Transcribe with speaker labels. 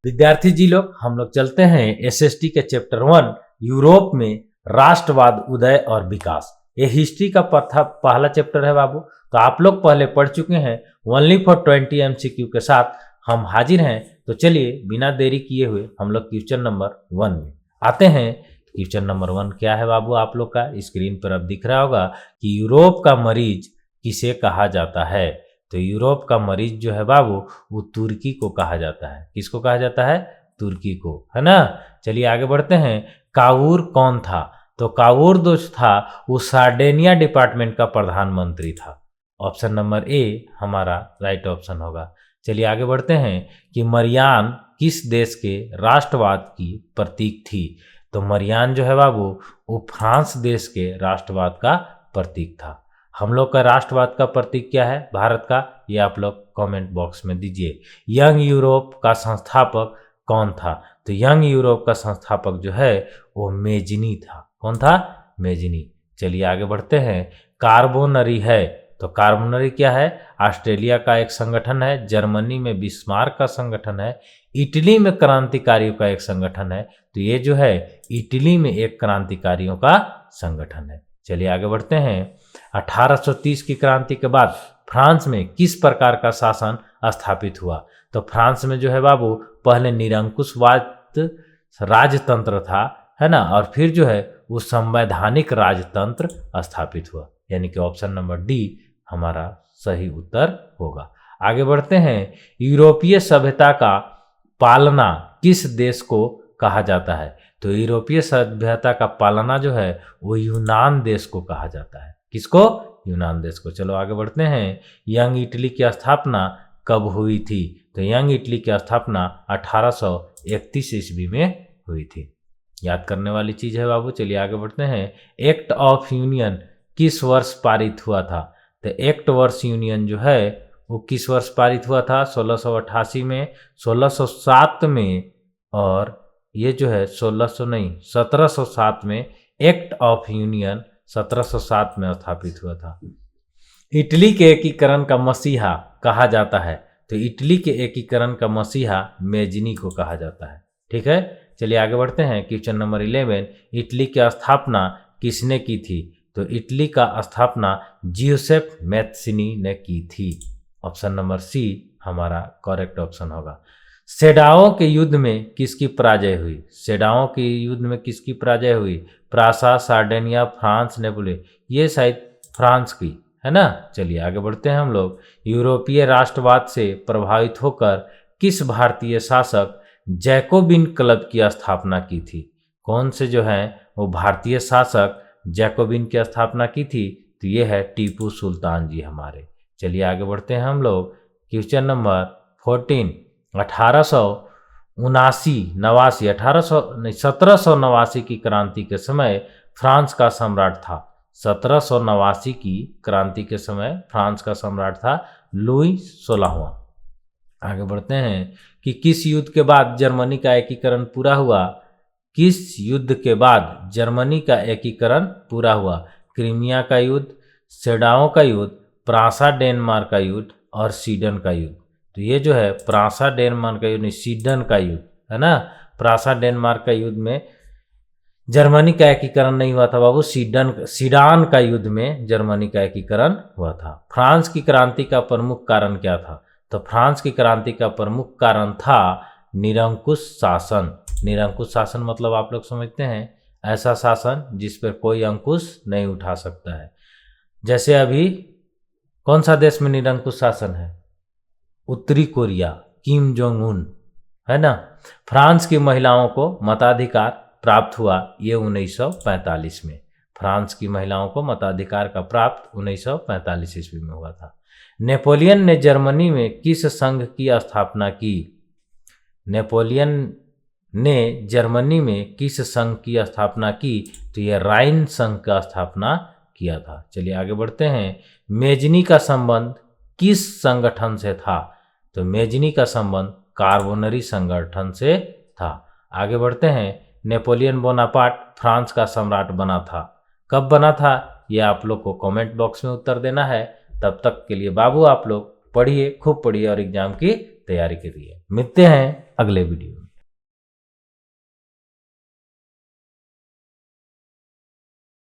Speaker 1: विद्यार्थी जी लोग, हम लोग चलते हैं एसएसटी के चैप्टर 1 यूरोप में राष्ट्रवाद उदय और विकास। ये हिस्ट्री का पहला चैप्टर है बाबू। तो आप लोग पहले पढ़ चुके हैं। ओनली फॉर 20 एमसीक्यू के साथ हम हाजिर हैं। तो चलिए बिना देरी किए हुए हम लोग क्वेश्चन नंबर 1 में आते हैं। क्वेश्चन नंबर 1 क्या है बाबू? आप लोग का स्क्रीन पर अब दिख रहा होगा कि यूरोप का मरीज किसे कहा जाता है। तो यूरोप का मरीज जो है बाबू वो तुर्की को कहा जाता है। किसको कहा जाता है? तुर्की को, है ना। चलिए आगे बढ़ते हैं। कावूर कौन था? तो कावूर जो था वो सार्डेनिया डिपार्टमेंट का प्रधानमंत्री था। ऑप्शन नंबर ए हमारा राइट ऑप्शन होगा। चलिए आगे बढ़ते हैं कि मरियान किस देश के राष्ट्रवाद की प्रतीक थी? तो मरियान जो है बाबू वो फ्रांस देश के राष्ट्रवाद का प्रतीक था। हम लोग का राष्ट्रवाद का प्रतीक क्या है भारत का? ये आप लोग कमेंट बॉक्स में दीजिए। यंग यूरोप का संस्थापक कौन था? तो यंग यूरोप का संस्थापक जो है वो मेजनी था। कौन था? मेजनी। चलिए आगे बढ़ते हैं। कार्बोनरी है तो कार्बोनरी क्या है? ऑस्ट्रेलिया का एक संगठन है। जर्मनी में बिस्मार्क का संगठन है। इटली में क्रांतिकारियों का एक संगठन है। तो ये जो है इटली में एक क्रांतिकारियों का संगठन है। चलिए आगे बढ़ते हैं। 1830 की क्रांति के बाद फ्रांस में किस प्रकार का शासन स्थापित हुआ? तो फ्रांस में जो है बाबू पहले निरंकुशवाद राजतंत्र था, है ना, और फिर जो है वो संवैधानिक राजतंत्र स्थापित हुआ। यानी कि ऑप्शन नंबर डी हमारा सही उत्तर होगा। आगे बढ़ते हैं। यूरोपीय सभ्यता का पालना किस देश को कहा जाता है? तो यूरोपीय सभ्यता का पालना जो है वो यूनान देश को कहा जाता है। किसको? यूनान देश को। चलो आगे बढ़ते हैं। यंग इटली की स्थापना कब हुई थी? तो यंग इटली की स्थापना 1831 ईस्वी में हुई थी। याद करने वाली चीज है बाबू। चलिए आगे बढ़ते हैं। एक्ट ऑफ यूनियन किस वर्ष पारित हुआ था? तो एक्ट वर्ष यूनियन जो है वो किस वर्ष पारित हुआ था? 1688 में, 1607 में, और ये जो है 1707 में एक्ट ऑफ यूनियन 1707 में स्थापित हुआ था। इटली के एकीकरण का मसीहा कहा जाता है। तो इटली के एकीकरण का मसीहा मेजनी को कहा जाता है। ठीक है। चलिए आगे बढ़ते हैं। Question number 11। इटली की स्थापना किसने की थी? तो इटली का स्थापना जियोसेफ मैत्सिनी ने की थी। ऑप्शन नंबर सी हमारा करेक्ट ऑप्शन होगा। सेडाओं के युद्ध में किसकी पराजय हुई? सेडाओं के युद्ध में किसकी पराजय हुई? Prasa, सार्डेनिया, France, Napoleon. ये शायद फ्रांस की, है ना। चलिए आगे बढ़ते हैं हम लोग। यूरोपीय राष्ट्रवाद से प्रभावित होकर किस भारतीय शासक जैकोबिन क्लब की स्थापना की थी? कौन से जो है वो भारतीय शासक जैकोबिन की स्थापना की थी? तो ये है टीपू सुल्तान जी हमारे। चलिए आगे बढ़ते हैं हम लोग। Question number 14। 1789 की क्रांति के समय फ्रांस का सम्राट था। 1789 की क्रांति के समय फ्रांस का सम्राट था लुई 16वां। आगे बढ़ते हैं कि किस युद्ध के बाद जर्मनी का एकीकरण पूरा हुआ? किस युद्ध के बाद जर्मनी का एकीकरण पूरा हुआ? क्रीमिया का युद्ध, सेडाओं का युद्ध, प्रासा डेनमार्क का युद्ध और सीडन का युद्ध। तो ये जो है प्रासा डेनमार्क का युद्ध, सीडन का युद्ध, है ना। प्रासा डेनमार्क का युद्ध में जर्मनी का एकीकरण नहीं हुआ था बाबू। सीडान का युद्ध में जर्मनी का एकीकरण हुआ था। फ्रांस की क्रांति का प्रमुख कारण क्या था? तो फ्रांस की क्रांति का प्रमुख कारण था निरंकुश शासन। निरंकुश शासन मतलब आप लोग समझते हैं ऐसा शासन जिस पर कोई अंकुश नहीं उठा सकता है। जैसे अभी कौन सा देश में निरंकुश शासन है? उत्तरी कोरिया, किम जोंग उन, है ना। फ्रांस की महिलाओं को मताधिकार प्राप्त हुआ ये 1945 में। फ्रांस की महिलाओं को मताधिकार का प्राप्त 1945 ईस्वी में हुआ था। नेपोलियन ने जर्मनी में किस संघ की स्थापना की? नेपोलियन ने जर्मनी में किस संघ की स्थापना की? तो यह राइन संघ का स्थापना किया था। चलिए आगे बढ़ते हैं। मेजनी का संबंध किस संगठन से था? तो मेजनी का संबंध कार्बोनरी संगठन से था। आगे बढ़ते हैं। नेपोलियन बोनापार्ट फ्रांस का सम्राट बना था। कब बना था? ये आप लोग को कमेंट बॉक्स में उत्तर देना है। तब तक के लिए बाबू आप लोग पढ़िए, खूब पढ़िए और एग्जाम की तैयारी करिए। मिलते हैं अगले वीडियो में।